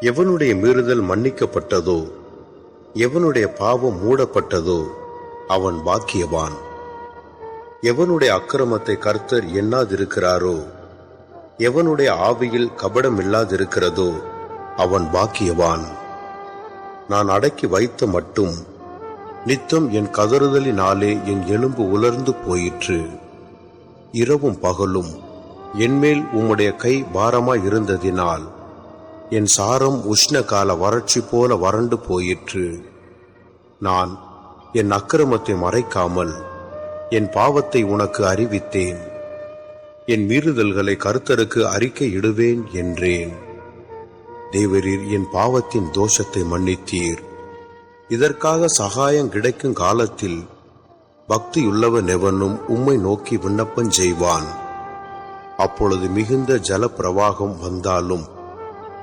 எவனுடைய மீறுதல் மன்னிக்கப்பட்டதோ, எவனுடைய பாவம் மூடப்பட்டதோ அவன் பாக்கியவான். எவனுடைய அக்கிரமத்தை கர்த்தர் எண்ணாதிருக்கிறாரோ, எவனுடைய ஆவியில் கபடம் இல்லாதிருக்கிறதோ அவன் பாக்கியவான். நான் அடக்கி வைத்த மட்டும் நித்தம் என் கதறுதலினாலே என் எலும்பு உலர்ந்து போயிற்று. இரவும் பகலும் என்மேல் உம்முடைய கை பாரமாயிருந்ததினால் என் சாரம் உஷ்ண கால வறட்சி போல வறண்டு போயிற்று. நான் என் அக்கிரமத்தை மறைக்காமல் என் பாவத்தை உனக்கு அறிவித்தேன். என் மீறுதல்களை கர்த்தருக்கு அறிக்கையிடுவேன் என்றேன். தேவரீர் என் பாவத்தின் தோஷத்தை மன்னித்தீர். இதற்காக சகாயம் கிடைக்கும் காலத்தில் பக்தியுள்ளவன் எவனும் உம்மை நோக்கி விண்ணப்பம் செய்வான். அப்பொழுது மிகுந்த ஜல பிரவாகம் வந்தாலும்